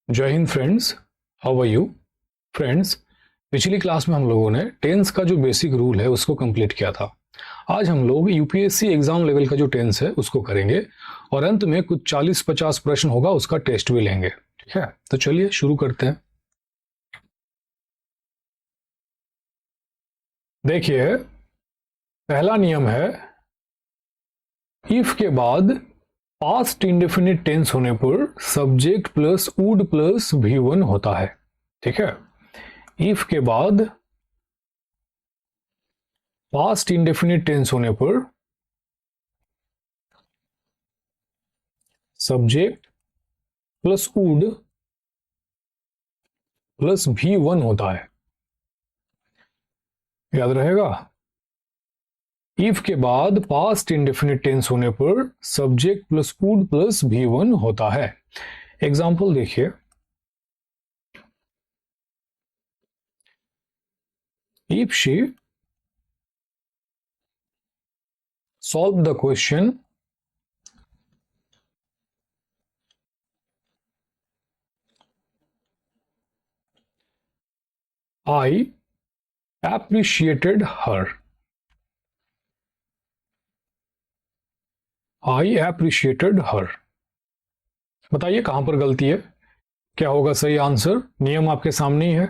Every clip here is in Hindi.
जय Hind friends, how are you friends. पिछली क्लास में हम लोगों ने टेंस का जो बेसिक रूल है उसको कंप्लीट किया था। आज हम लोग यूपीएससी एग्जाम लेवल का जो टेंस है उसको करेंगे और अंत में कुछ 40-50 प्रश्न होगा, उसका टेस्ट भी लेंगे। ठीक है, तो चलिए शुरू करते हैं। देखिए, पहला नियम है, इफ के बाद पास्ट इंडेफिनिट टेंस होने पर subject plus would plus V1 होता है। ठीक है, इफ के बाद पास्ट इंडेफिनिट टेंस होने पर subject plus would plus V1 होता है। याद रहेगा, इफ के बाद पास्ट इंडेफिनिट टेंस होने पर subject plus would plus V1 होता है। एग्जाम्पल देखिए, if she solved the question I appreciated her. I appreciated her. बताइए कहां पर गलती है, क्या होगा सही आंसर। नियम आपके सामने ही है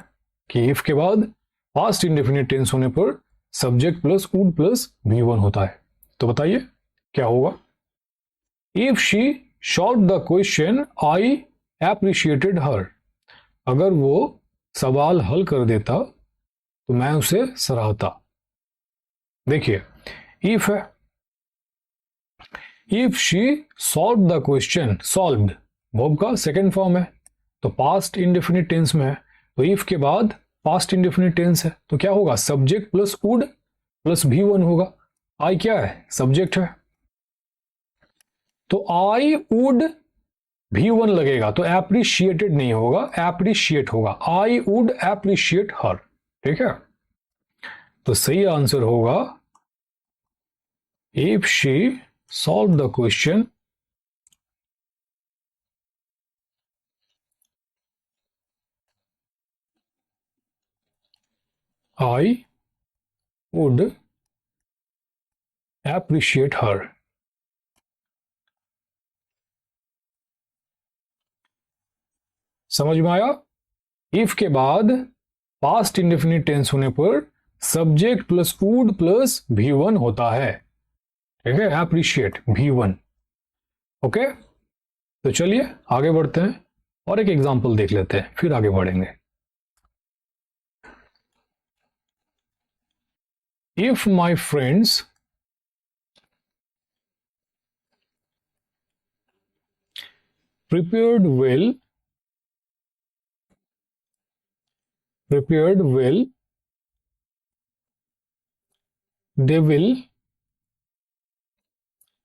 कि इफ के बाद पास्ट इंडेफिनिट टेंस होने पर subject plus would plus V1 होता है। तो बताइए क्या होगा। If she solve the question I appreciated her. अगर वो सवाल हल कर देता तो मैं उसे सराहता। देखिए, इफ है, if she solve the question, solved verb का सेकेंड फॉर्म है तो पास्ट इंडेफिनिट टेंस में है, तो इफ के बाद पास्ट इंडेफिनिट टेंस है तो क्या होगा, subject plus would plus V1 होगा। आई क्या है, सब्जेक्ट है, तो आई वुड V1 लगेगा तो एप्रिशिएटेड नहीं होगा, एप्रिशिएट होगा। I would appreciate her. ठीक है, तो सही आंसर होगा if she solve the question I would appreciate her. समझ में आया। इफ के बाद पास्ट इंडेफिनिट टेंस होने पर subject plus would plus V1 होता है। ठीक है, एप्रिशिएट V1। ओके, तो चलिए आगे बढ़ते हैं और एक एग्जांपल देख लेते हैं, फिर आगे बढ़ेंगे। If my friends prepared well they will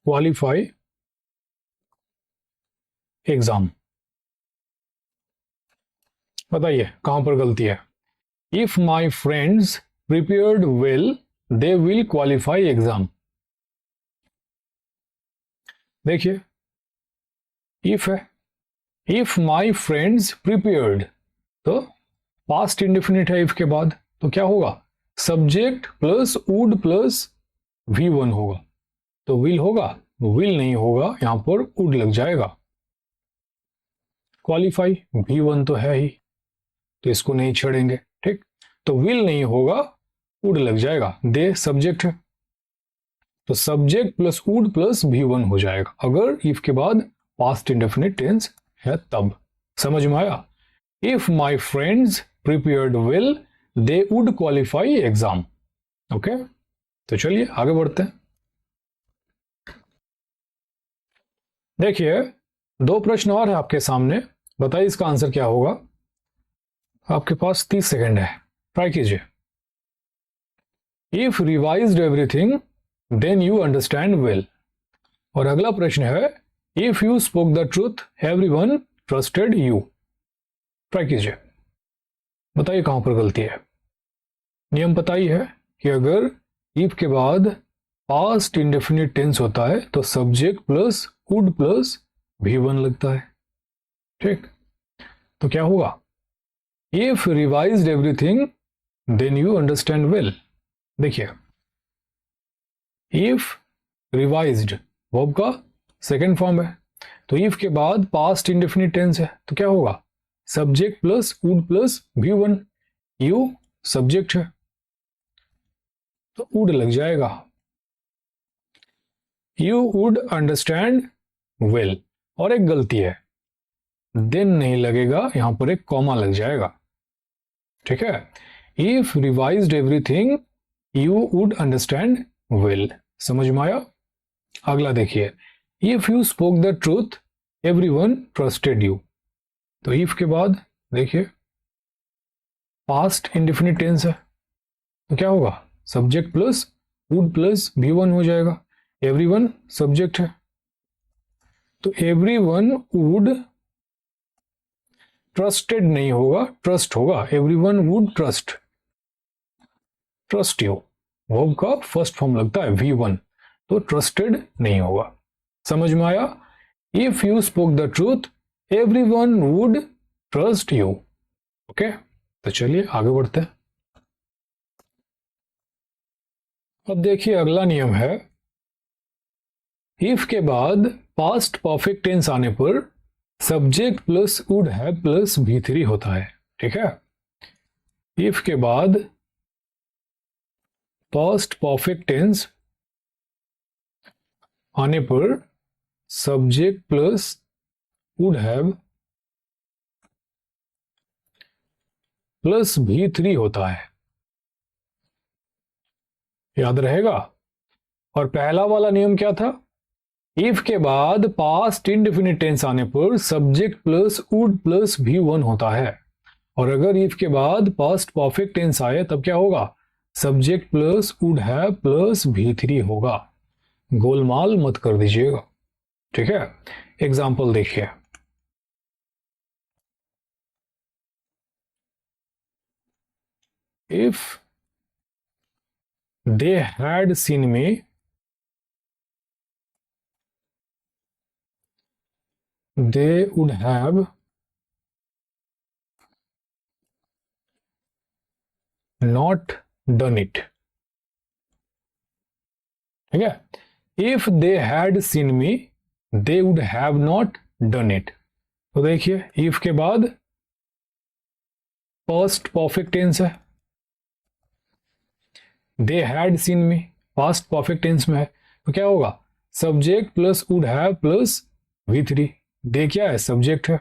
qualify exam. बताइए कहां पर गलती है। If my friends prepared well they will qualify exam. देखिए, इफ है, इफ माई फ्रेंड्स प्रिपेयर्ड तो पास्ट इंडेफिनिट है, इफ के बाद तो क्या होगा, subject plus would plus V1 होगा। तो विल होगा, विल नहीं होगा, यहां पर वुड लग जाएगा। क्वालिफाई V1 तो है ही, तो इसको नहीं छेड़ेंगे। ठीक, तो विल नहीं होगा, वुड लग जाएगा। दे सब्जेक्ट है तो subject plus would plus V1 हो जाएगा, अगर इफ के बाद पास्ट इंडेफिनिट टेंस है तब। समझ में आया। If my friends prepared well they would qualify exam. Okay, तो चलिए आगे बढ़ते हैं। देखिए, दो प्रश्न और है आपके सामने, बताइए इसका आंसर क्या होगा। आपके पास 30 सेकेंड है, ट्राई कीजिए। If revised everything then you understand well. और अगला प्रश्न है, if you spoke the truth everyone trusted you. Try कीजिए, बताइए कहां पर गलती है। नियम पता ही है कि अगर इफ के बाद पास्ट इंडेफिनिट टेंस होता है तो subject plus would plus V1 लगता है। ठीक, तो क्या होगा, if revised everything then you understand well. देखिए, इफ रिवाइज्ड वर्ब का सेकेंड फॉर्म है, तो इफ के बाद पास्ट इंडेफिनिट टेंस है, तो क्या होगा, subject plus would plus V1। You subject है तो वुड लग जाएगा, यू वुड अंडरस्टैंड वेल। और एक गलती है, देन नहीं लगेगा, यहां पर एक कॉमा लग जाएगा, ठीक है। If revised everything you would understand well. समझ में आया? अगला देखिए, if you spoke the truth everyone trusted you. तो इफ के बाद देखिए पास्ट इंडेफिनिट टेंस है, तो क्या होगा, subject plus would plus V1 हो जाएगा। एवरीवन सब्जेक्ट है, तो एवरीवन वुड ट्रस्टेड नहीं होगा, ट्रस्ट होगा। Everyone would trust you, verb का फर्स्ट फॉर्म लगता है V1, तो ट्रस्टेड नहीं होगा। समझ में आया? If you spoke the truth everyone would trust you. Okay, तो चलिए आगे बढ़ते हैं। अब देखिए अगला नियम है, इफ के बाद पास्ट परफेक्ट टेंस आने पर subject plus would have plus V3 होता है, ठीक है। इफ के बाद पास्ट परफेक्ट टेंस आने पर subject plus would have plus V3 होता है, याद रहेगा। और पहला वाला नियम क्या था, इफ के बाद पास्ट इंडेफिनिट टेंस आने पर subject plus would plus V1 होता है। और अगर इफ के बाद पास्ट परफेक्ट टेंस आए तब क्या होगा, subject plus would have plus V3 होगा। गोलमाल मत कर दीजिएगा, ठीक है। एग्जाम्पल देखिए, if they had seen me they would have not done it, ठीक है। If they had seen me they would have not done it. तो देखिए इफ के बाद पास्ट परफेक्ट टेंस है, they had seen me past perfect tense में है, तो क्या होगा, subject plus would have plus V3। They क्या है, सब्जेक्ट है,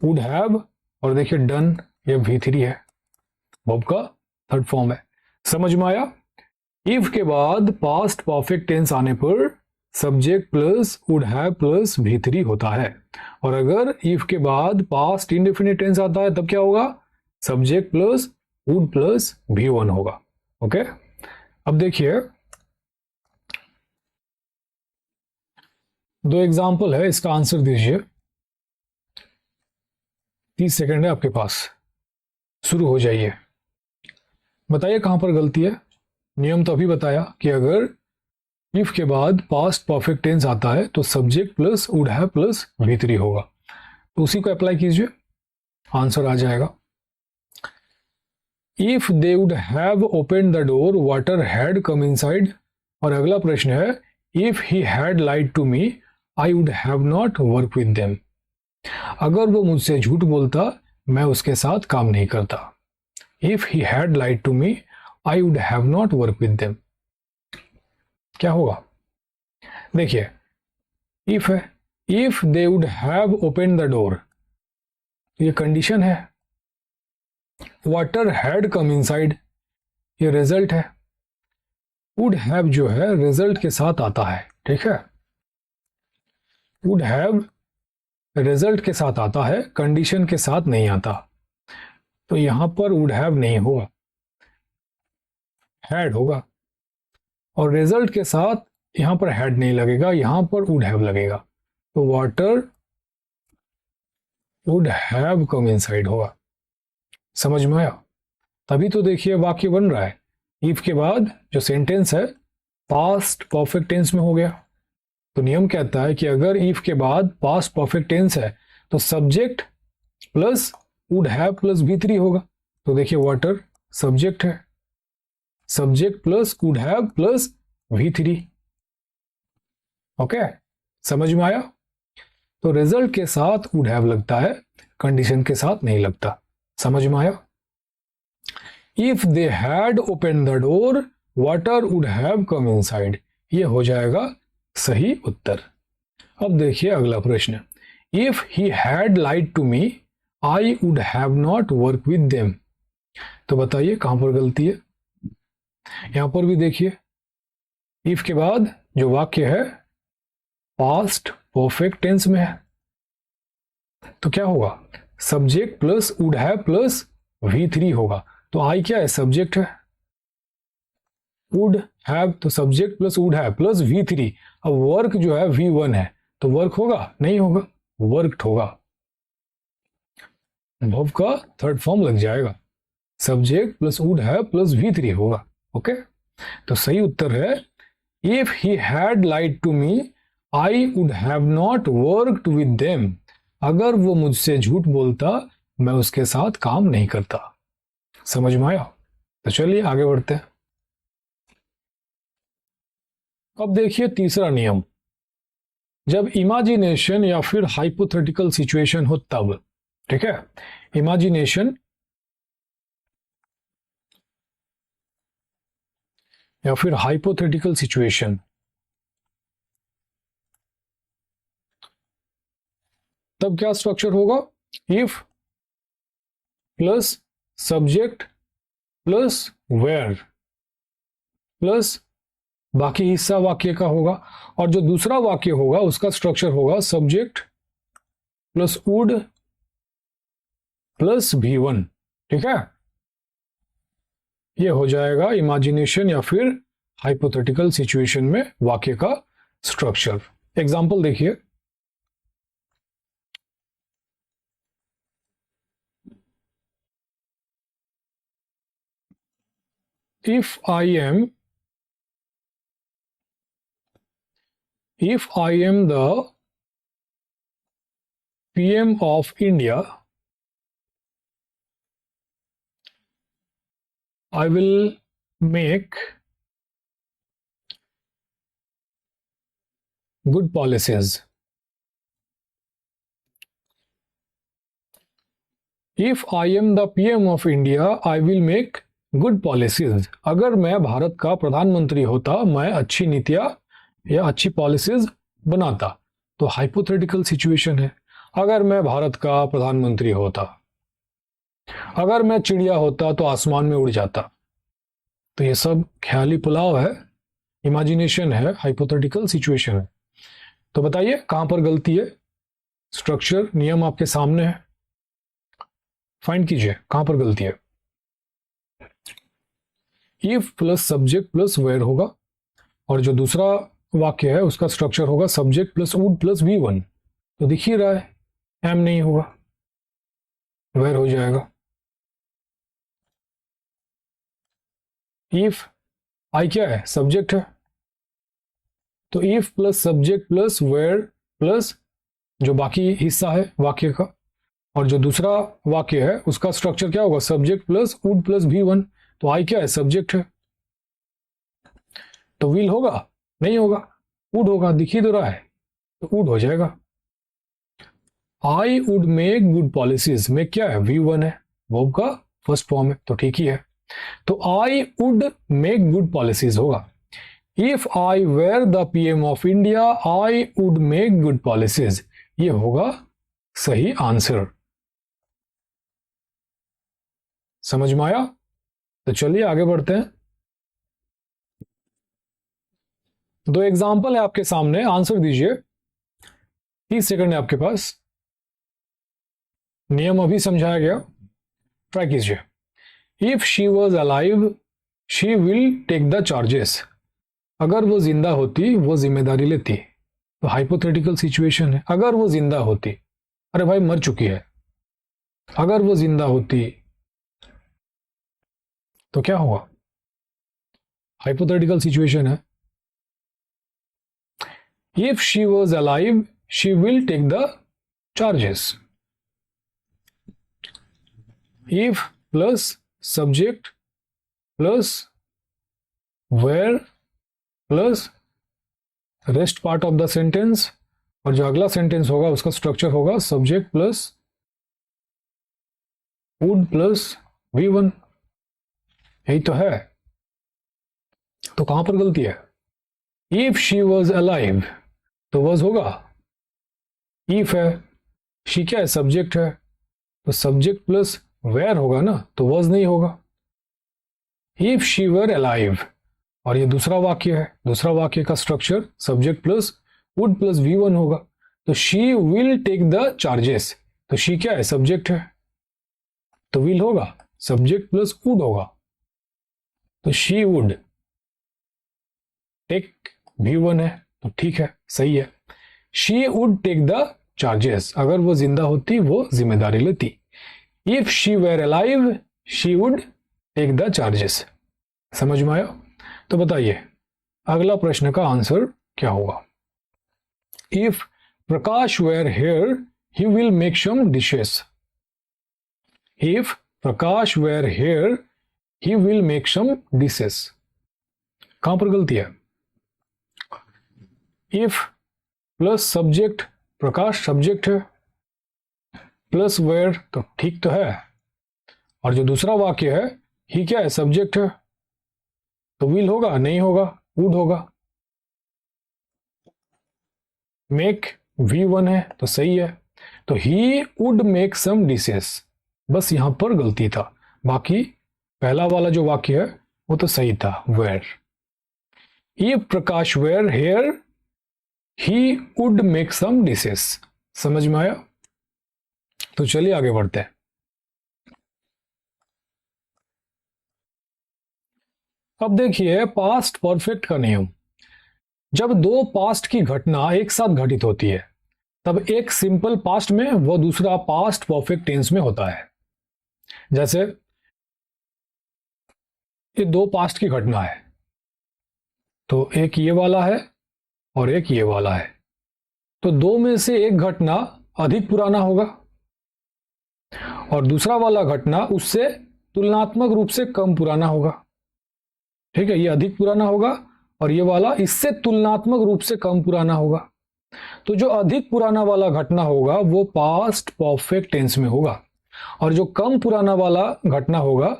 वुड हैव और देखिए डन ये V3 है, वर्ब का थर्ड फॉर्म है। समझ में आया? इफ के बाद पास्ट परफेक्ट टेंस आने पर subject plus would have plus V3 होता है। और अगर इफ के बाद पास्ट इंडेफिनिट टेंस आता है तब क्या होगा, subject plus would plus V1 होगा। ओके, अब देखिए दो एग्जाम्पल है, इसका आंसर दीजिए। 30 सेकंड है आपके पास, शुरू हो जाइए। बताइए कहां पर गलती है। नियम तो अभी बताया कि अगर इफ के बाद पास्ट परफेक्ट टेंस आता है तो subject plus would have plus V3 होगा, तो उसी को अप्लाई कीजिए, आंसर आ जाएगा। If they would have open the door water had come inside. और अगला प्रश्न है, if he had lied to me I would have not work with them. अगर वो मुझसे झूठ बोलता मैं उसके साथ काम नहीं करता। If he had lied to me I would have not work with them, क्या होगा, देखिए इफ है, if they would have open the door, ये कंडीशन है, वाटर हैड कम इनसाइड ये रिजल्ट है, वुड हैव जो है रिजल्ट के साथ आता है, ठीक है। वुड हैव रिजल्ट के साथ आता है, कंडीशन के साथ नहीं आता, तो यहां पर वुड हैव नहीं होगा, हैड होगा। और रिजल्ट के साथ यहां पर हैड नहीं लगेगा, यहां पर वुड हैव लगेगा, तो water would have come inside होगा। समझ में आया? तभी तो देखिए वाक्य बन रहा है, इफ के बाद जो सेंटेंस है पास्ट परफेक्ट टेंस में हो गया। तो नियम कहता है कि अगर इफ के बाद पास्ट परफेक्ट टेंस है तो subject plus would have plus V3 होगा। तो देखिए वाटर सब्जेक्ट है, subject plus would have plus V3। Okay, समझ में आया? तो रिजल्ट के साथ वुड हैव लगता है, कंडीशन के साथ नहीं लगता। समझ में आया? If they had open the door water would have come inside, ये हो जाएगा सही उत्तर। अब देखिए अगला प्रश्न, if he had lied to me I would have not work with them. तो बताइए कहां पर गलती है? यहां पर भी देखिए, इफ के बाद जो वाक्य है पास्ट परफेक्ट टेंस में है, तो क्या होगा? Subject plus would have plus V3 होगा। तो आई क्या है? सब्जेक्ट है, वुड हैव तो subject plus would have plus V3। अब वर्क जो है V1 है, तो वर्क होगा? नहीं होगा, वर्कड होगा। वर्ब का थर्ड फॉर्म लग जाएगा, subject plus would have plus V3 होगा। ओके, तो सही उत्तर है if he had lied to me I would have not worked with them. अगर वो मुझसे झूठ बोलता मैं उसके साथ काम नहीं करता। समझ में आया? तो चलिए आगे बढ़ते हैं। अब देखिए तीसरा नियम, जब इमेजिनेशन या फिर हाइपोथेटिकल सिचुएशन हो तब, ठीक है, इमेजिनेशन या फिर हाइपोथेटिकल सिचुएशन, तब क्या स्ट्रक्चर होगा? If plus subject plus were plus बाकी हिस्सा वाक्य का होगा, और जो दूसरा वाक्य होगा उसका स्ट्रक्चर होगा subject plus would plus V1। ठीक है, ये हो जाएगा इमेजिनेशन या फिर हाइपोथेटिकल सिचुएशन में वाक्य का स्ट्रक्चर। एग्जांपल देखिए, if I am the PM of India, I will make good policies. If I am the PM of India, I will make good policies. अगर मैं भारत का प्रधानमंत्री होता मैं अच्छी नीतियां या अच्छी पॉलिसीज बनाता। तो हाइपोथेटिकल सिचुएशन है, अगर मैं भारत का प्रधानमंत्री होता, अगर मैं चिड़िया होता तो आसमान में उड़ जाता। तो ये सब ख्याली पुलाव है, इमेजिनेशन है, हाइपोथेटिकल सिचुएशन है। तो बताइए कहां पर गलती है? स्ट्रक्चर नियम आपके सामने है, फाइंड कीजिए कहां पर गलती है। If plus subject plus were होगा, और जो दूसरा वाक्य है उसका स्ट्रक्चर होगा subject plus would plus V1। तो दिख ही रहा है, एम नहीं होगा, वेयर हो जाएगा। इफ आई क्या है? सब्जेक्ट है, तो if plus subject plus were plus जो बाकी हिस्सा है वाक्य का, और जो दूसरा वाक्य है उसका स्ट्रक्चर क्या होगा? Subject plus would plus V1। तो आई क्या है? सब्जेक्ट है, तो विल होगा? नहीं होगा, वुड होगा, दिख ही तो रहा है, तो वुड हो जाएगा। आई वुड मेक गुड पॉलिसीज में क्या है? V1 है, वर्ब का फर्स्ट फॉर्म है, तो ठीक ही है। तो I would make good policies होगा। If I were the PM of India I would make good policies, ये होगा सही आंसर। समझ में आया? तो चलिए आगे बढ़ते हैं। दो एग्जाम्पल है आपके सामने, आंसर दीजिए। 30 सेकंड है आपके पास, नियम अभी समझाया गया, ट्राई कीजिए। If she was alive she will take the charges, अगर वो जिंदा होती वो जिम्मेदारी लेती। तो हाइपोथेटिकल सिचुएशन है, अगर वो जिंदा होती, अरे भाई मर चुकी है, अगर वो जिंदा होती तो क्या हुआ? हाइपोथेटिकल सिचुएशन है। If she was alive she will take the charges. If plus subject plus were plus rest part of the sentence, और जो अगला सेंटेंस होगा उसका स्ट्रक्चर होगा subject plus would plus V1। यही तो है। तो कहां पर गलती है? इफ शी वॉज अलाइव तो वॉज होगा, इफ है, शी क्या है? सब्जेक्ट है, तो सब्जेक्ट प्लस वेयर होगा ना, तो वॉज नहीं होगा। इफ शी वर अलाइव, और ये दूसरा वाक्य है, दूसरा वाक्य का structure subject plus would plus V1 होगा। तो she will take the charges, तो शी क्या है? सब्जेक्ट है, तो विल होगा, सब्जेक्ट प्लस वुड होगा, तो शी वुड टेक V1 है, तो ठीक है, सही है। She would take the charges, अगर वो जिंदा होती वो जिम्मेदारी लेती। If she were alive she would take the charges. समझ में आया? तो बताइए अगला प्रश्न का आंसर क्या होगा? If Prakash were here he will make some dishes. If Prakash were here he will make some dishes. कहां पर गलती है? If plus subject, Prakash subject है, प्लस वेयर तो ठीक तो है, और जो दूसरा वाक्य है ही क्या है? सब्जेक्ट है, तो विल होगा, नहीं होगा, वुड होगा। मेक V1 है, तो सही है, तो he would make some dishes. बस यहां पर गलती था, बाकी पहला वाला जो वाक्य है वो तो सही था, were. If Prakash were here he would make some dishes. समझ में आया? तो चलिए आगे बढ़ते हैं। अब देखिए पास्ट परफेक्ट का नियम। जब दो पास्ट की घटना एक साथ घटित होती है तब एक सिंपल पास्ट में वो दूसरा पास्ट परफेक्ट टेंस में होता है। जैसे ये दो पास्ट की घटना है, तो एक ये वाला है और एक ये वाला है, तो दो में से एक घटना अधिक पुराना होगा और दूसरा वाला घटना उससे तुलनात्मक रूप से कम पुराना होगा। ठीक है, ये अधिक पुराना होगा और ये वाला इससे तुलनात्मक रूप से कम पुराना होगा। तो जो अधिक पुराना वाला घटना होगा वो पास्ट परफेक्ट टेंस में होगा और जो कम पुराना वाला घटना होगा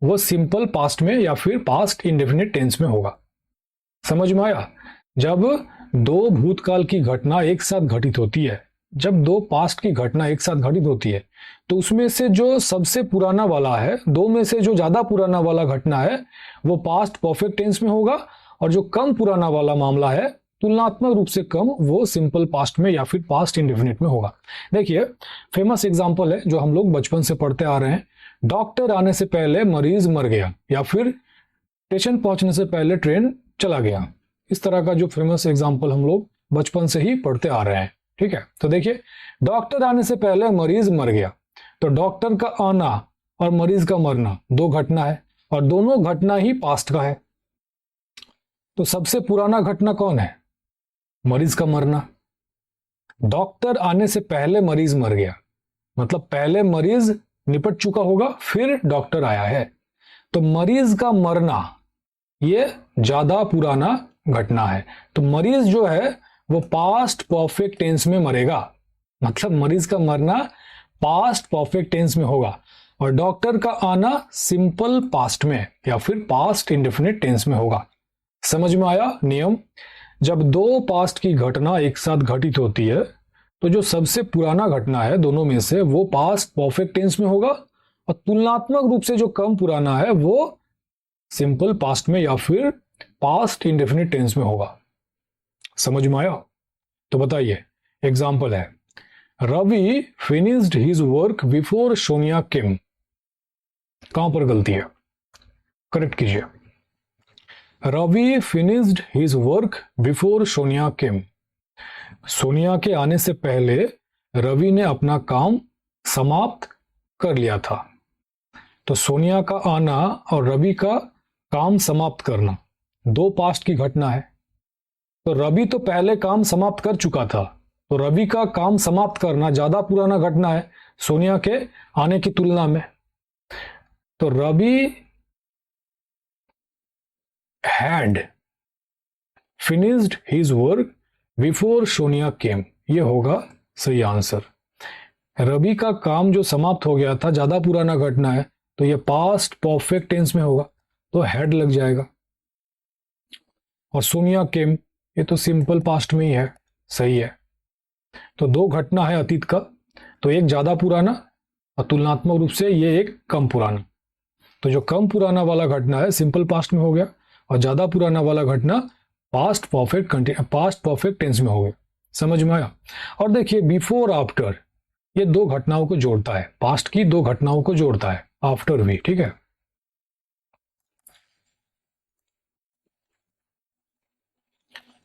वो सिंपल पास्ट में या फिर पास्ट इंडेफिनिट टेंस में होगा। समझ में आया? जब दो भूतकाल की घटना एक साथ घटित होती है, जब दो पास्ट की घटना एक साथ घटित होती है तो उसमें से जो सबसे पुराना वाला है, दो में से जो ज्यादा पुराना वाला घटना है वो पास्ट परफेक्ट टेंस में होगा और जो कम पुराना वाला मामला है तुलनात्मक रूप से कम, वो सिंपल पास्ट में या फिर पास्ट इंडेफिनिट में होगा। देखिए फेमस एग्जांपल है जो हम लोग बचपन से पढ़ते आ रहे हैं, डॉक्टर आने से पहले मरीज मर गया या फिर स्टेशन पहुंचने से पहले ट्रेन चला गया। इस तरह का जो फेमस एग्जांपल हम लोग बचपन से ही पढ़ते आ रहे हैं। ठीक है, तो देखिए डॉक्टर आने से पहले मरीज मर गया, तो डॉक्टर का आना और मरीज का मरना दो घटना है और दोनों घटना ही पास्ट का है। तो सबसे पुराना घटना कौन है? मरीज का मरना। डॉक्टर आने से पहले मरीज मर गया, मतलब पहले मरीज निपट चुका होगा फिर डॉक्टर आया है, तो मरीज का मरना ये ज्यादा पुराना घटना है। तो मरीज जो है वो पास्ट परफेक्ट टेंस में मरेगा, मतलब मरीज का मरना पास्ट परफेक्ट टेंस में होगा और डॉक्टर का आना सिंपल पास्ट में या फिर पास्ट इंडेफिनिट टेंस में होगा। समझ में आया नियम? जब दो पास्ट की घटना एक साथ घटित होती है तो जो सबसे पुराना घटना है दोनों में से वो पास्ट परफेक्ट टेंस में होगा और तुलनात्मक रूप से जो कम पुराना है वो सिंपल पास्ट में या फिर पास्ट इंडेफिनिट टेंस में होगा। समझ में आया? तो बताइए एग्जांपल है, Ravi finished his work before Sonia came. कहां पर गलती है? करेक्ट कीजिए। Ravi finished his work before Sonia came. Sonia के आने से पहले रवि ने अपना काम समाप्त कर लिया था। तो सोनिया का आना और रवि का काम समाप्त करना दो पास्ट की घटना है। तो रवि तो पहले काम समाप्त कर चुका था, तो रवि का काम समाप्त करना ज्यादा पुराना घटना है सोनिया के आने की तुलना में। तो Ravi had finished his work before Sonia came, ये होगा सही आंसर। रवि का काम जो समाप्त हो गया था, ज्यादा पुराना घटना है, तो ये पास्ट परफेक्ट टेंस में होगा, तो हैड लग जाएगा। और सोनिया केम, ये तो सिंपल पास्ट में ही है, सही है। तो दो घटना है अतीत का, तो एक ज्यादा पुराना और तुलनात्मक रूप से ये एक कम पुराना। तो जो कम पुराना वाला घटना है सिंपल पास्ट में हो गया, और ज्यादा पुराना वाला घटना पास्ट परफेक्ट टेंस में हो गया। समझ में आया? और देखिए बिफोर आफ्टर, ये दो घटनाओं को जोड़ता है, पास्ट की दो घटनाओं को जोड़ता है, आफ्टर भी, ठीक है।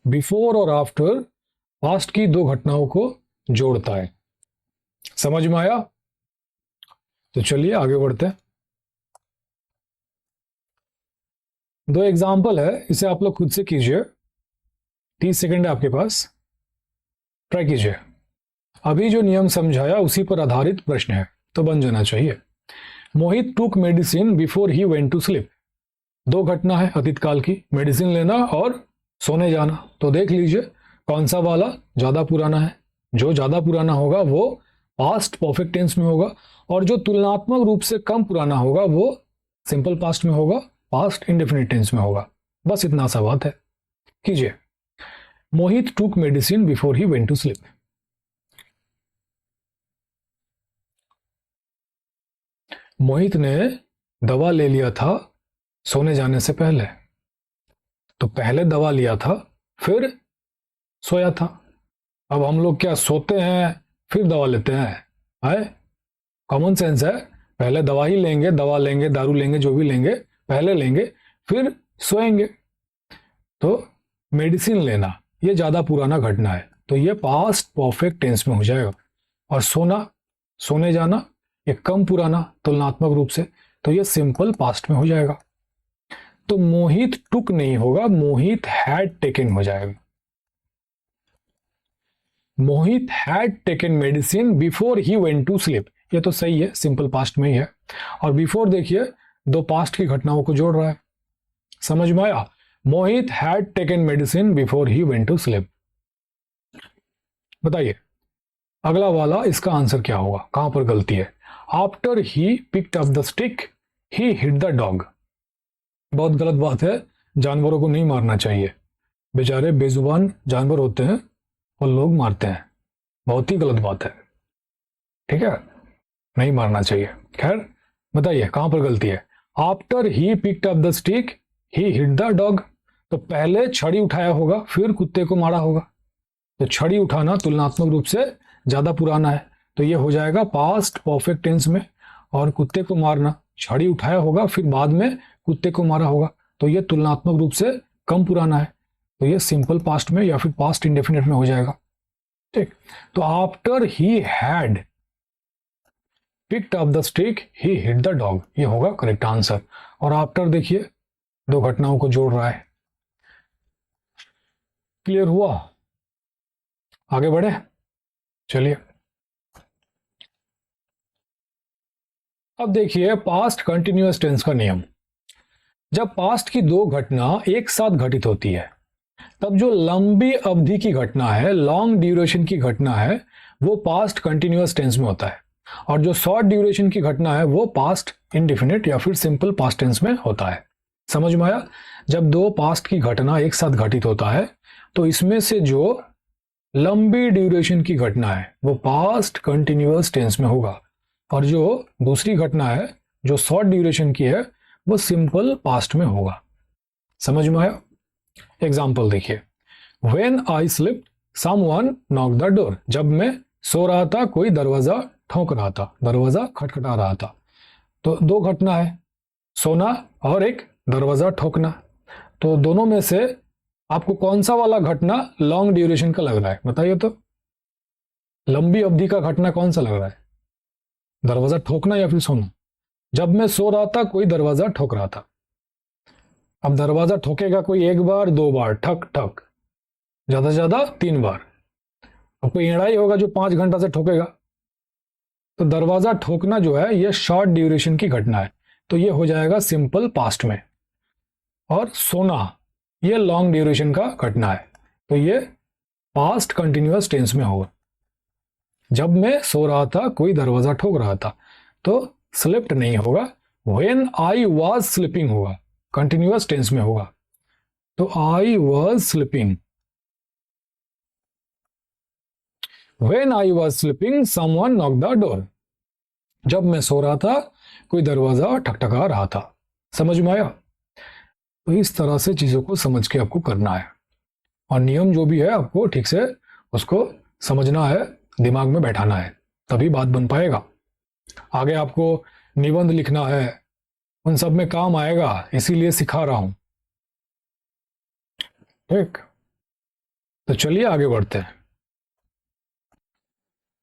बिफोर और आफ्टर पास्ट की दो घटनाओं को जोड़ता है। समझ में आया? तो चलिए आगे बढ़ते हैं। दो एग्जाम्पल है, इसे आप लोग खुद से कीजिए, 30 सेकंड है आपके पास, ट्राई कीजिए। अभी जो नियम समझाया उसी पर आधारित प्रश्न है, तो बन जाना चाहिए। Mohit took medicine before he went to sleep. दो घटना है अतीत काल की, मेडिसिन लेना और सोने जाना। तो देख लीजिए कौन सा वाला ज्यादा पुराना है। जो ज्यादा पुराना होगा वो पास्ट परफेक्ट टेंस में होगा, और जो तुलनात्मक रूप से कम पुराना होगा वो सिंपल पास्ट में होगा, पास्ट इंडेफिनिट टेंस में होगा। बस इतना सा बात है। कीजिए। Mohit took medicine before he went to sleep. मोहित ने दवा ले लिया था सोने जाने से पहले। तो पहले दवा लिया था फिर सोया था। अब हम लोग क्या सोते हैं फिर दवा लेते हैं? है कॉमन सेंस है, पहले दवा ही लेंगे, दवा लेंगे, दारू लेंगे, जो भी लेंगे पहले लेंगे फिर सोएंगे। तो मेडिसिन लेना ये ज्यादा पुराना घटना है, तो ये पास्ट परफेक्ट टेंस में हो जाएगा। और सोना, सोने जाना, ये कम पुराना तुलनात्मक रूप से, तो ये सिंपल पास्ट में हो जाएगा। तो मोहित टुक नहीं होगा, मोहित हैड टेकन हो जाएगा। Mohit had taken medicine before he went to sleep, ये तो सही है, सिंपल पास्ट में ही है। और बिफोर देखिए दो पास्ट की घटनाओं को जोड़ रहा है। समझ में आया? Mohit had taken medicine before he went to sleep. बताइए अगला वाला, इसका आंसर क्या होगा, कहां पर गलती है? After he picked up the stick he hit the dog. बहुत गलत बात है, जानवरों को नहीं मारना चाहिए, बेचारे बेजुबान जानवर होते हैं और लोग मारते हैं, बहुत ही गलत बात है, ठीक है, नहीं मारना चाहिए। खैर बताइए कहां पर गलती है? After he picked up the stick he hit the dog, तो पहले छड़ी उठाया होगा फिर कुत्ते को मारा होगा। तो छड़ी उठाना तुलनात्मक रूप से ज्यादा पुराना है, तो ये हो जाएगा पास्ट परफेक्ट टेंस में। और कुत्ते को मारना, छड़ी उठाया होगा फिर बाद में कुत्ते को मारा होगा, तो ये तुलनात्मक रूप से कम पुराना है, तो ये सिंपल पास्ट में या फिर पास्ट इंडेफिनिट में हो जाएगा। ठीक, तो after he had picked up the stick he hit the dog, ये होगा करेक्ट आंसर। और आफ्टर देखिए दो घटनाओं को जोड़ रहा है। क्लियर हुआ? आगे बढ़े, चलिए। अब देखिए पास्ट कंटिन्यूअस टेंस का नियम। जब पास्ट की दो घटना एक साथ घटित होती है, तब जो लंबी अवधि की घटना है, लॉन्ग ड्यूरेशन की घटना है, वो पास्ट कंटिन्यूअस टेंस में होता है। और जो शॉर्ट ड्यूरेशन की घटना है वो पास्ट इंडेफिनिट या फिर सिंपल पास्ट टेंस में होता है। समझ में आया? जब दो पास्ट की घटना एक साथ घटित होता है तो इसमें से जो लंबी ड्यूरेशन की घटना है वो पास्ट कंटिन्यूअस टेंस में होगा, और जो दूसरी घटना है जो शॉर्ट ड्यूरेशन की है वो सिंपल पास्ट में होगा। समझ में आया? एग्जाम्पल देखिए। When I slept, someone knocked the door. जब मैं सो रहा था कोई दरवाजा ठोक रहा था, दरवाजा खटखटा रहा था। तो दो घटना है, सोना और एक दरवाजा ठोकना। तो दोनों में से आपको कौन सा वाला घटना लॉन्ग ड्यूरेशन का लग रहा है, बताइए तो। लंबी अवधि का घटना कौन सा लग रहा है, दरवाजा ठोकना या फिर सोना? जब मैं सो रहा था कोई दरवाजा ठोक रहा था। अब दरवाजा ठोकेगा कोई एक बार दो बार, ठक ठक, ज्यादा से ज्यादा 3 बार। अब कोई एड़ाई होगा जो 5 घंटा से ठोकेगा। तो दरवाजा ठोकना जो है ये शॉर्ट ड्यूरेशन की घटना है, तो ये हो जाएगा सिंपल पास्ट में। और सोना ये लॉन्ग ड्यूरेशन का घटना है, तो ये पास्ट कंटिन्यूअस टेंस में होगा। जब मैं सो रहा था कोई दरवाजा ठोक रहा था, तो स्लिप्ट नहीं होगा, व्हेन आई वाज स्लीपिंग होगा, कंटिन्यूअस टेंस में होगा। तो I was sleeping, when I was sleeping someone knock the door, जब मैं सो रहा था कोई दरवाजा ठकठका रहा था। समझ में आया? तो इस तरह से चीजों को समझ के आपको करना है, और नियम जो भी है आपको ठीक से उसको समझना है, दिमाग में बैठाना है, तभी बात बन पाएगा। आगे आपको निबंध लिखना है, उन सब में काम आएगा, इसीलिए सिखा रहा हूं। ठीक, तो चलिए आगे बढ़ते हैं।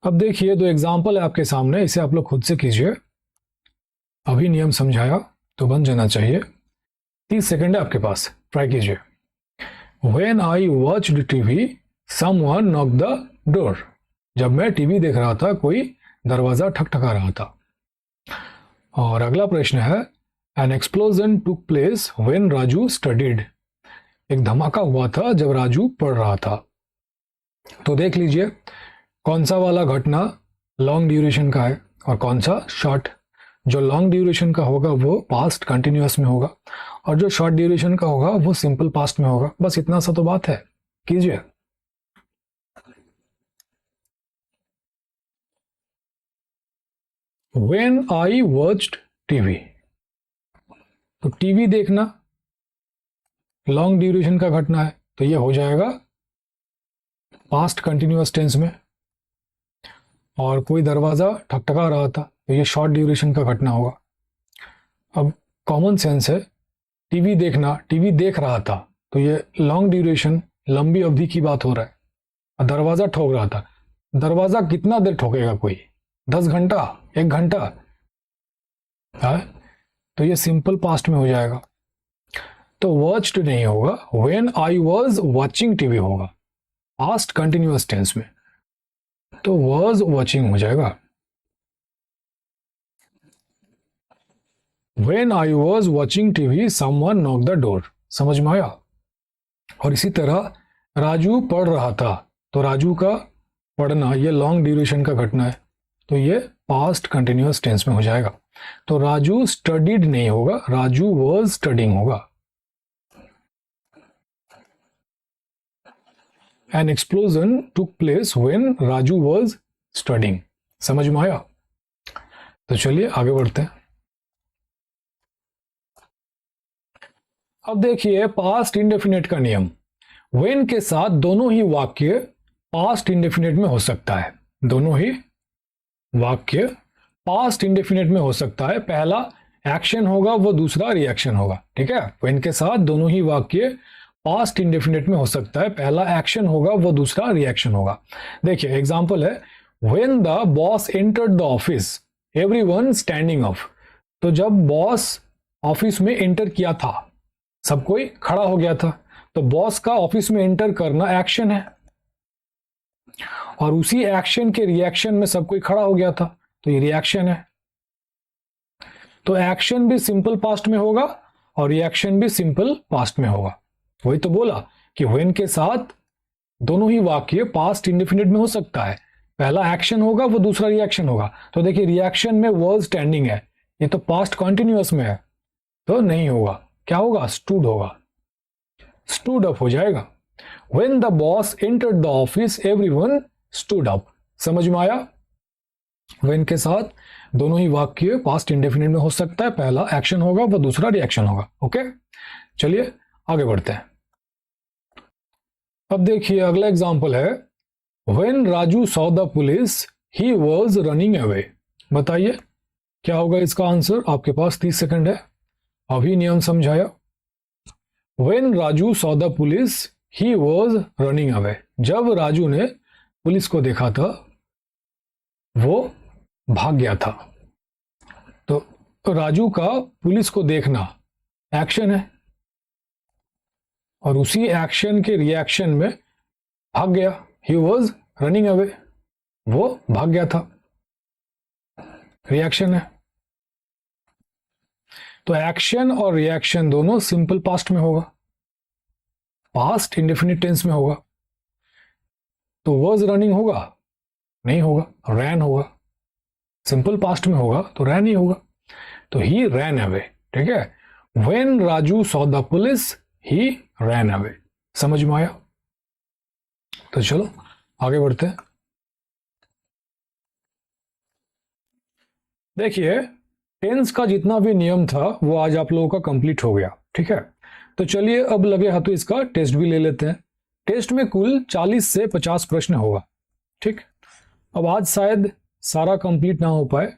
अब देखिए, दो एग्जाम्पल है आपके सामने, इसे आप लोग खुद से कीजिए। अभी नियम समझाया तो बन जाना चाहिए। 30 सेकंड है आपके पास, ट्राई कीजिए। When I watched TV, someone knocked the door. जब मैं टीवी देख रहा था कोई दरवाजा ठकठका रहा था। और अगला प्रश्न है, An explosion took place when Raju studied. एक धमाका हुआ था जब राजू पढ़ रहा था। तो देख लीजिए कौन सा वाला घटना लॉन्ग ड्यूरेशन का है और कौन सा शॉर्ट। जो लॉन्ग ड्यूरेशन का होगा वो पास्ट कंटिन्यूअस में होगा, और जो शॉर्ट ड्यूरेशन का होगा वो सिंपल पास्ट में होगा। बस इतना सा तो बात है, कीजिए। When I watched TV, तो टीवी देखना लॉन्ग ड्यूरेशन का घटना है, तो ये हो जाएगा पास्ट कंटिन्यूअस टेंस में। और कोई दरवाजा ठकठका रहा था, तो ये शॉर्ट ड्यूरेशन का घटना होगा। अब कॉमन सेंस है, टीवी देखना, टीवी देख रहा था, तो ये लॉन्ग ड्यूरेशन, लंबी अवधि की बात हो रहा है। और दरवाजा ठोक रहा था, दरवाजा कितना देर ठोकेगा कोई, 10 घंटा, 1 घंटा है, तो ये सिंपल पास्ट में हो जाएगा। तो वॉच्ड नहीं होगा, when I was watching TV होगा, पास्ट कंटिन्यूअस टेंस में, तो वाज वॉचिंग हो जाएगा। When I was watching TV, someone knocked the door. समझ में आया? और इसी तरह राजू पढ़ रहा था, तो राजू का पढ़ना ये लॉन्ग ड्यूरेशन का घटना है, तो ये पास्ट कंटिन्यूअस टेंस में हो जाएगा। तो राजू स्टडीड नहीं होगा, राजू वाज स्टडिंग होगा। An explosion took place when Raju was studying. समझ में आया? तो चलिए आगे बढ़ते हैं। अब देखिए पास्ट इंडेफिनिट का नियम। when के साथ दोनों ही वाक्य पास्ट इंडेफिनिट में हो सकता है, दोनों ही वाक्य पास्ट इंडेफिनिट में हो सकता है। पहला एक्शन होगा, वो दूसरा रिएक्शन होगा। ठीक है, when के साथ दोनों ही वाक्य पास्ट इंडेफिनिट में हो सकता है, पहला एक्शन होगा, वो दूसरा रिएक्शन होगा। देखिए एग्जांपल है, when the boss entered the office, everyone standing up. तो जब बॉस ऑफिस में एंटर किया था, सब कोई खड़ा हो गया था, तो बॉस का ऑफिस में एंटर करना एक्शन है, और उसी एक्शन के रिएक्शन में सब कोई खड़ा हो गया था, तो ये रिएक्शन है। तो एक्शन भी सिंपल पास्ट में होगा और रिएक्शन भी सिंपल पास्ट में होगा। वही तो बोला कि when के साथ दोनों ही वाक्य पास्ट इंडेफिनिट में हो सकता है, पहला एक्शन होगा, वो दूसरा रिएक्शन होगा। तो देखिए रिएक्शन में was स्टैंडिंग है, ये तो पास्ट कंटिन्यूअस में है, तो नहीं होगा। क्या होगा? स्टूड होगा, स्टूड अप हो जाएगा। when the boss entered the office, everyone stood up. समझ में आया? when के साथ दोनों ही वाक्य पास्ट इंडेफिनिट में हो सकता है, पहला एक्शन होगा, वो दूसरा रिएक्शन होगा। ओके, चलिए आगे बढ़ते हैं। अब देखिए अगला एग्जांपल है, when Raju saw the police, he was running away. बताइए क्या होगा इसका आंसर? आपके पास 30 सेकंड है। अभी नियम समझाया। when Raju saw the police, he was running away. जब राजू ने पुलिस को देखा था, वो भाग गया था। तो राजू का पुलिस को देखना एक्शन है, और उसी एक्शन के रिएक्शन में भाग गया, ही वॉज रनिंग अवे, वो भाग गया था, रिएक्शन है। तो एक्शन और रिएक्शन दोनों सिंपल पास्ट में होगा, पास्ट इंडेफिनिट टेंस में होगा। तो वाज रनिंग होगा? नहीं होगा, रैन होगा। सिंपल पास्ट में होगा तो रैन ही होगा। तो ही रैन अवे, ठीक है। When Raju saw the police he ran away. समझ में आया? तो चलो आगे बढ़ते हैं। देखिए, टेंस का जितना भी नियम था वो आज आप लोगों का कंप्लीट हो गया, ठीक है। तो चलिए अब लगे हाथों इसका टेस्ट भी ले लेते हैं। टेस्ट में कुल 40 से 50 प्रश्न होगा, ठीक। अब आज शायद सारा कंप्लीट ना हो पाए,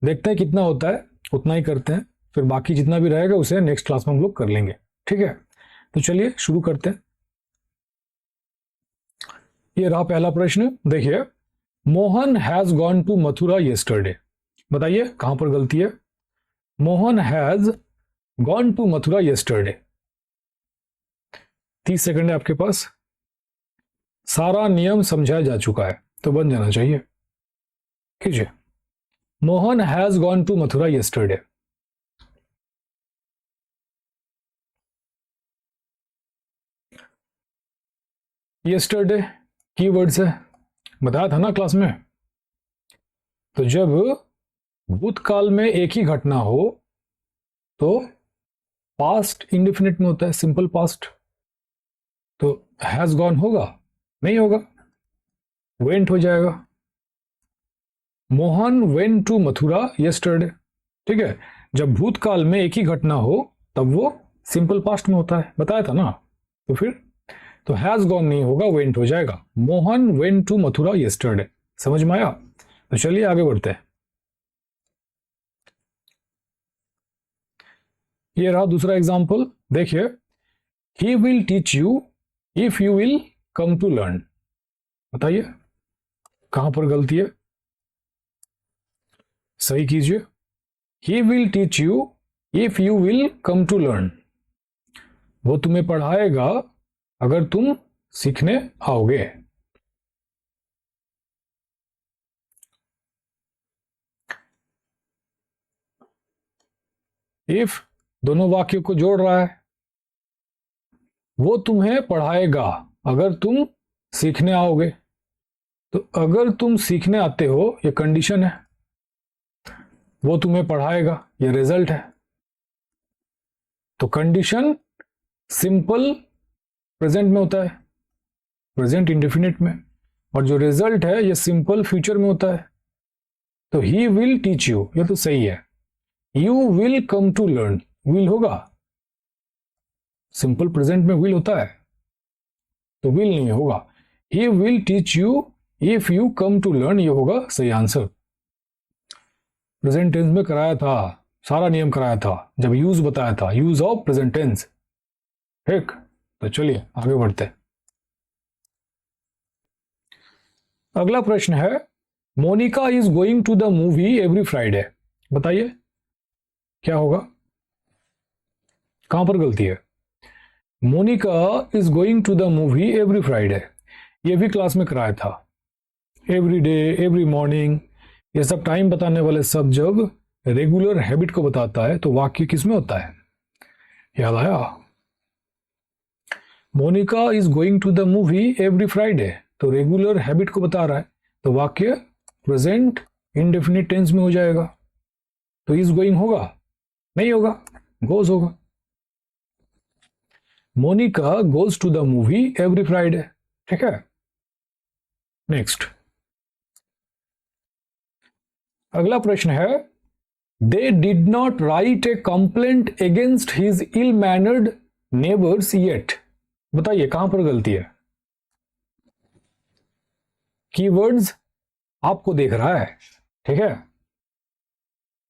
देखते हैं कितना होता है, उतना ही करते हैं, फिर बाकी जितना भी रहेगा उसे नेक्स्ट क्लास में हम लोग कर लेंगे, ठीक है। तो चलिए शुरू करते हैं। ये रहा पहला प्रश्न। देखिए, Mohan has gone to Mathura yesterday. बताइए कहां पर गलती है? Mohan has gone to Mathura yesterday. 30 second है आपके पास। सारा नियम समझाया जा चुका है तो बन जाना चाहिए। कीजिए, Mohan has gone to Mathura yesterday. Yesterday keywords है, बताया था ना क्लास में। तो जब भूतकाल में एक ही घटना हो तो पास्ट इंडेफिनिट में होता है, सिंपल पास्ट। तो हैज गॉन होगा? नहीं होगा, वेंट हो जाएगा। Mohan went to Mathura yesterday, ठीक है। जब भूतकाल में एक ही घटना हो तब वो सिंपल पास्ट में होता है, बताया था ना। तो फिर तो हैज गॉन नहीं होगा, वेंट हो जाएगा। Mohan went to Mathura yesterday. समझ में आया? तो चलिए आगे बढ़ते हैं। ये रहा दूसरा एग्जाम्पल। देखिए, he will teach you if you will come to learn. बताइए कहां पर गलती है? सही कीजिए। He will teach you if you will come to learn. वो तुम्हें पढ़ाएगा अगर तुम सीखने आओगे। इफ दोनों वाक्यों को जोड़ रहा है। वो तुम्हें पढ़ाएगा अगर तुम सीखने आओगे। तो अगर तुम सीखने आते हो ये कंडीशन है, वो तुम्हें पढ़ाएगा ये रिजल्ट है। तो कंडीशन सिंपल प्रेजेंट में होता है, प्रेजेंट इंडेफिनिट में, और जो रिजल्ट है ये सिंपल फ्यूचर में होता है। तो ही विल टीच यू, ये तो सही है। You will come to learn, will होगा, सिंपल प्रेजेंट में विल होता है तो विल नहीं होगा। He will teach you if you come to learn, ये होगा सही आंसर। प्रेजेंट टेंस में कराया था, सारा नियम कराया था जब यूज बताया था, यूज ऑफ प्रेजेंट टेंस, ठीक। तो चलिए आगे बढ़ते हैं। अगला प्रश्न है, Monica is going to the movie every Friday. बताइए क्या होगा? कहां पर गलती है? Monica is going to the movie every Friday, ये भी क्लास में कराया था। एवरी डे, एवरी मॉर्निंग, ये सब टाइम बताने वाले सब जब रेगुलर हैबिट को बताता है तो वाक्य किस में होता है? याद आया? Monica is going to the movie every Friday, तो रेगुलर हैबिट को बता रहा है तो वाक्य प्रेजेंट इंडेफिनिट टेंस में हो जाएगा। तो इज गोइंग होगा? नहीं होगा, गोज होगा। Monica goes to the movie every Friday, ठीक है। नेक्स्ट, अगला प्रश्न है, they did not write a complaint against his ill mannered neighbours yet. बताइए कहां पर गलती है? कीवर्ड्स आपको देख रहा है, ठीक है,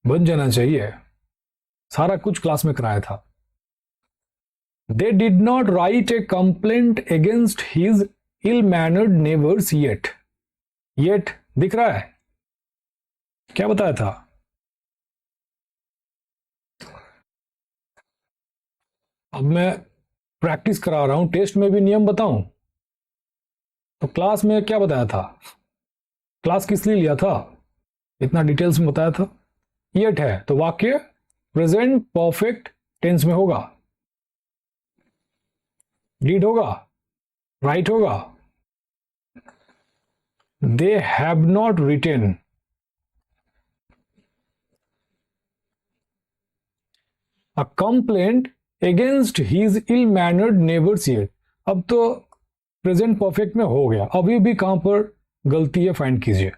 बन जाना चाहिए, सारा कुछ क्लास में कराया था। They did not write a complaint against his ill mannered neighbours yet. Yet दिख रहा है? क्या बताया था? अब मैं प्रैक्टिस करा रहा हूं, टेस्ट में भी नियम बताऊं। तो क्लास में क्या बताया था? क्लास किस लिए लिया था? इतना डिटेल्स में बताया था। येट है तो वाक्य प्रेजेंट परफेक्ट टेंस में होगा, डिड होगा, राइट होगा। They have not written, a complaint against his ill mannered neighbours yet. अब तो प्रेजेंट परफेक्ट में हो गया, अभी भी कहां पर गलती है फाइंड कीजिए।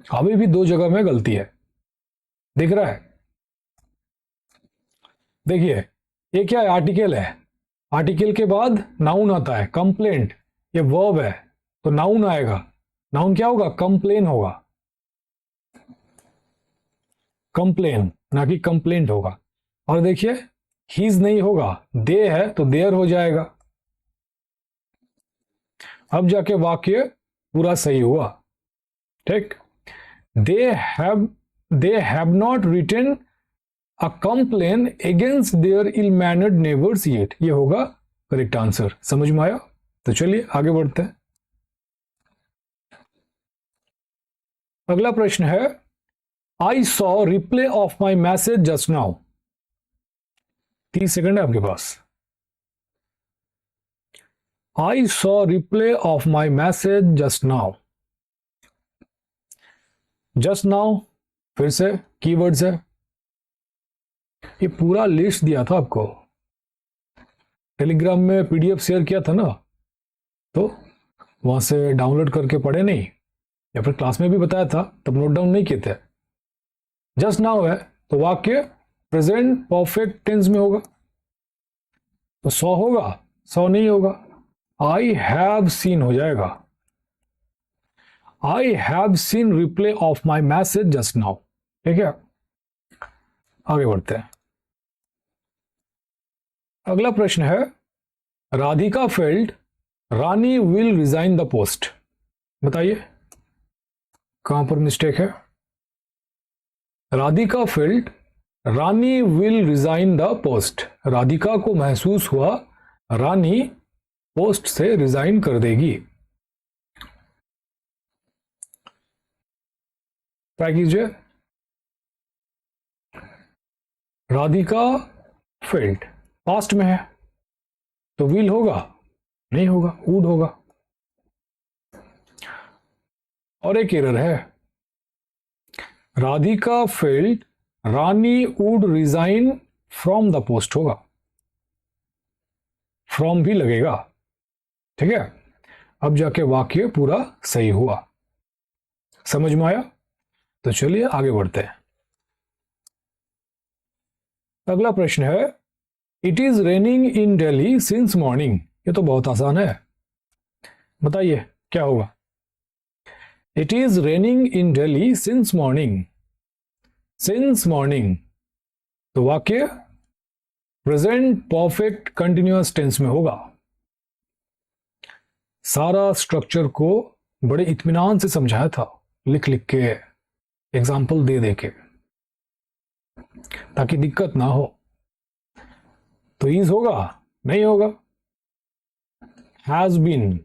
अभी भी दो जगह में गलती है, दिख रहा है? देखिए ये क्या है, आर्टिकल है, आर्टिकल के बाद नाउन आता है, कंप्लेंट ये वर्ब है तो नाउन आएगा, नाउन क्या होगा, कंप्लेन होगा, कंप्लेन ना कि कंप्लेंट होगा। और देखिए हीज नहीं होगा, दे है तो देयर हो जाएगा। अब जाके वाक्य पूरा सही हुआ, ठीक। They have not written a complain against their ill mannered neighbours yet, ये होगा करेक्ट आंसर। समझ में आया? तो चलिए आगे बढ़ते हैं। अगला प्रश्न है, I saw replay of my message just now. 30 second है आपके पास। I saw replay of my message just now. Just now फिर से कीवर्ड्स है, ये पूरा लिस्ट दिया था आपको, टेलीग्राम में पीडीएफ शेयर किया था ना, तो वहां से डाउनलोड करके पढ़े नहीं, या फिर क्लास में भी बताया था तब नोट डाउन नहीं किए थे। जस्ट नाउ है तो वाक्य प्रेजेंट परफेक्ट टेंस में होगा, तो सॉ होगा, सॉ नहीं होगा, आई हैव सीन हो जाएगा, I have seen replay of my message just now. ठीक है, आगे बढ़ते हैं। अगला प्रश्न है, Radhika felt Rani will resign the post. बताइए कहां पर मिस्टेक है? Radhika felt Rani will resign the post, Radhika को महसूस हुआ रानी पोस्ट से रिजाइन कर देगी। ट्राई कीजिए। राधिका फेल्ट पास्ट में है तो विल होगा, नहीं होगा, वुड होगा। और एक एरर है, Radhika felt Rani would resign from the post होगा, फ्रॉम भी लगेगा। ठीक है, अब जाके वाक्य पूरा सही हुआ। समझ में आया? तो चलिए आगे बढ़ते हैं। अगला प्रश्न है, it is raining in Delhi since morning. ये तो बहुत आसान है, बताइए क्या होगा? It is raining in Delhi since morning, since morning तो वाक्य प्रेजेंट परफेक्ट कंटिन्यूअस टेंस में होगा। सारा स्ट्रक्चर को बड़े इत्मीनान से समझाया था, लिख लिख के, एग्जाम्पल दे दे के, ताकि दिक्कत ना हो। तो इज होगा, नहीं होगा। Has been,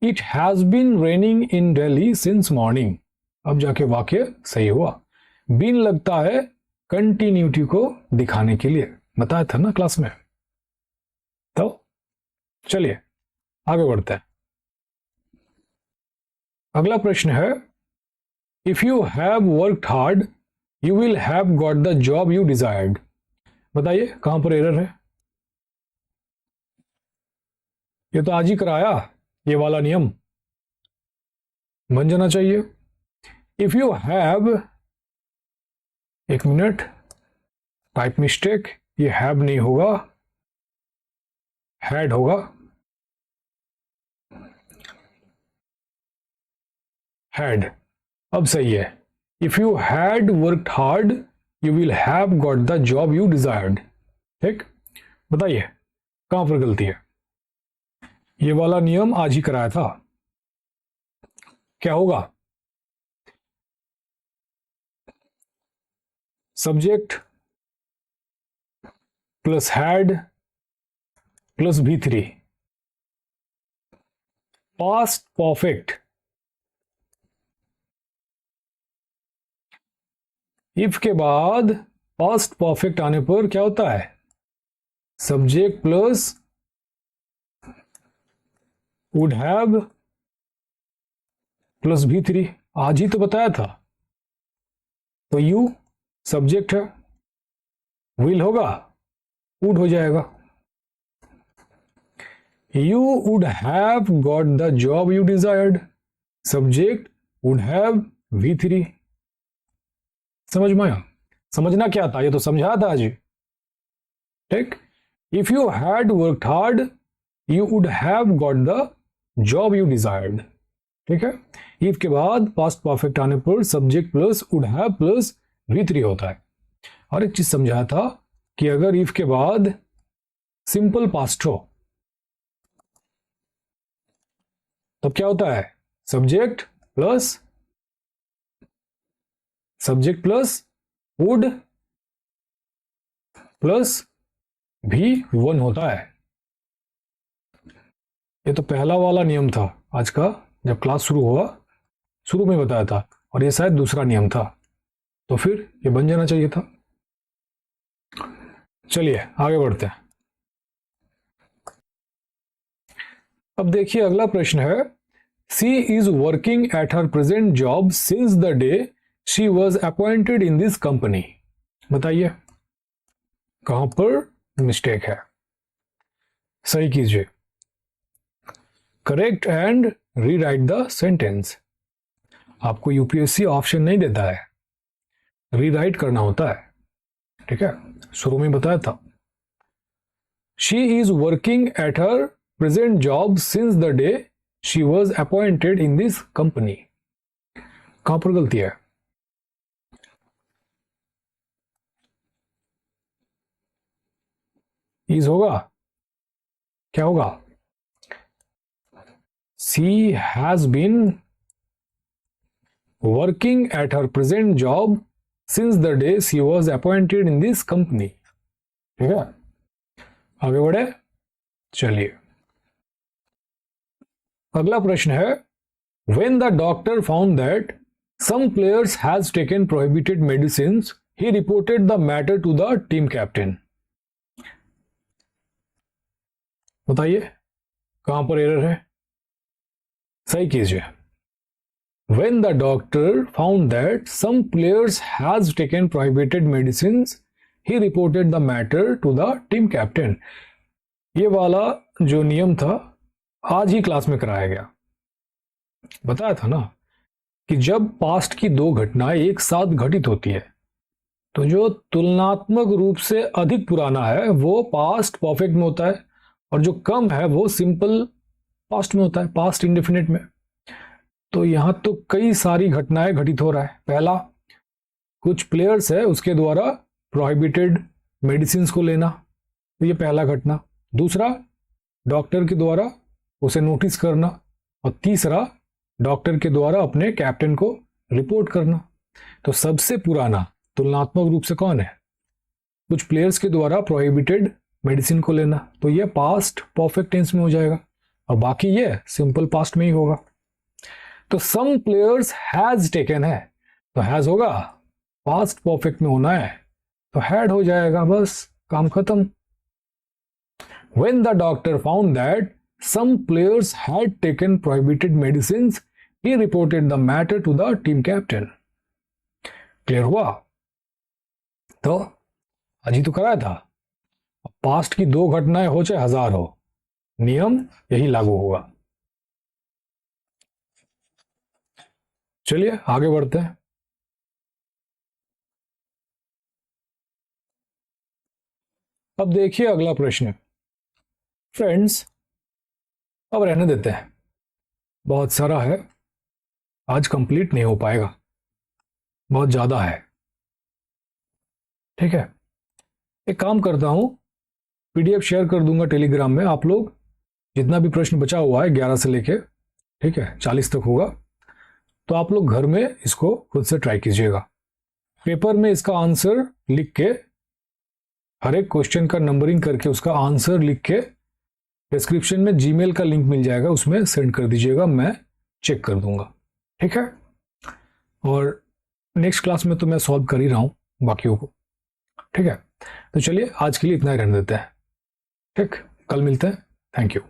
it has been raining in Delhi since morning, अब जाके वाक्य सही हुआ। बीन लगता है कंटिन्यूटी को दिखाने के लिए, बताया था ना क्लास में। तो चलिए आगे बढ़ते हैं। अगला प्रश्न है, if you have worked hard you will have got the job you desired. बताइए कहां पर एरर है? ये तो आज ही कराया, ये वाला नियम बन जाना चाहिए। इफ यू हैव, एक मिनट, टाइप मिस्टेक, ये हैव नहीं होगा, हैड होगा। हैड अब सही है। If you had worked hard you will have got the job you desired. ठीक, बताइए कहां पर गलती है? ये वाला नियम आज ही कराया था, क्या होगा? Subject plus had plus V3, past perfect, if के बाद पास्ट परफेक्ट आने पर क्या होता है? Subject plus would have plus V3। आज ही तो बताया था। तो यू सब्जेक्ट है, विल होगा, वुड हो जाएगा। You would have got the job you desired, subject would have V3। समझ में आया? समझना क्या था, ये तो समझा था आज। ठीक, if you had worked hard you would have got the job you desired. ठीक है, इफ के बाद पास्ट परफेक्ट आने पर subject plus would have plus V3 होता है। और एक चीज समझाया था कि अगर इफ के बाद सिंपल पास्ट हो तब क्या होता है? Subject plus would plus V1 होता है। ये तो पहला वाला नियम था आज का, जब क्लास शुरू हुआ शुरू में बताया था, और ये शायद दूसरा नियम था, तो फिर ये बन जाना चाहिए था। चलिए आगे बढ़ते हैं। अब देखिए अगला प्रश्न है, she is working at her present job since the day she was appointed in this company. बताइए कहां पर मिस्टेक है? सही कीजिए, correct and rewrite the sentence. आपको यूपीएससी ऑप्शन नहीं देता है, रीराइट करना होता है। ठीक है, शुरू में बताया था। She is working at her present job since the day she was appointed in this company. कहां पर गलती है? इज होगा, क्या होगा? She has been working at her present job since the day she was appointed in this company. ठीक है, आगे बढ़े। चलिए अगला प्रश्न है, when the doctor found that some players has taken prohibited medicines he reported the matter to the team captain. बताइए कहां पर एरर है? सही कीजिए, when the doctor found that some players has taken prohibited medicines he reported the matter to the team captain। ये वाला जो नियम था आज ही क्लास में कराया गया। बताया था ना कि जब पास्ट की दो घटनाएं एक साथ घटित होती है तो जो तुलनात्मक रूप से अधिक पुराना है वो पास्ट परफेक्ट में होता है, और जो कम है वो सिंपल पास्ट में होता है, पास्ट इंडेफिनिट में। तो यहां तो कई सारी घटनाएं घटित हो रहा है। पहला, कुछ प्लेयर्स है उसके द्वारा प्रोहिबिटेड मेडिसिन को लेना, तो ये पहला घटना। दूसरा, डॉक्टर के द्वारा उसे नोटिस करना। और तीसरा, डॉक्टर के द्वारा अपने कैप्टन को रिपोर्ट करना। तो सबसे पुराना तुलनात्मक रूप से कौन है? कुछ प्लेयर्स के द्वारा प्रोहिबिटेड मेडिसिन को लेना, तो ये पास्ट परफेक्ट टेंस में हो जाएगा, और बाकी ये सिंपल पास्ट में ही होगा। तो सम प्लेयर्स हैज टेकन है तो हैज होगा, पास्ट परफेक्ट में होना है तो हैड हो जाएगा, बस काम खत्म। When the doctor found that some players had taken prohibited medicines, he reported the matter to the team captain। Clear हुआ? तो अजी तो कराया था, पास्ट की दो घटनाएं हो चाहे हजार हो, नियम यही लागू होगा। चलिए आगे बढ़ते हैं। अब देखिए अगला प्रश्न। फ्रेंड्स अब रहने देते हैं, बहुत सारा है, आज कंप्लीट नहीं हो पाएगा, बहुत ज्यादा है। ठीक है, एक काम करता हूं, पीडीएफ शेयर कर दूंगा टेलीग्राम में। आप लोग जितना भी प्रश्न बचा हुआ है 11 से लेके, ठीक है, 40 तक होगा, तो आप लोग घर में इसको खुद से ट्राई कीजिएगा। पेपर में इसका आंसर लिख के, हर एक क्वेश्चन का नंबरिंग करके उसका आंसर लिख के डिस्क्रिप्शन में जीमेल का लिंक मिल जाएगा, उसमें सेंड कर दीजिएगा, मैं चेक कर दूंगा। ठीक है, और नेक्स्ट क्लास में तो मैं सॉल्व कर ही रहा हूं बाकियों को, ठीक है। तो चलिए आज के लिए इतना ही रहने देते हैं, ठीक, कल मिलते हैं। Thank you.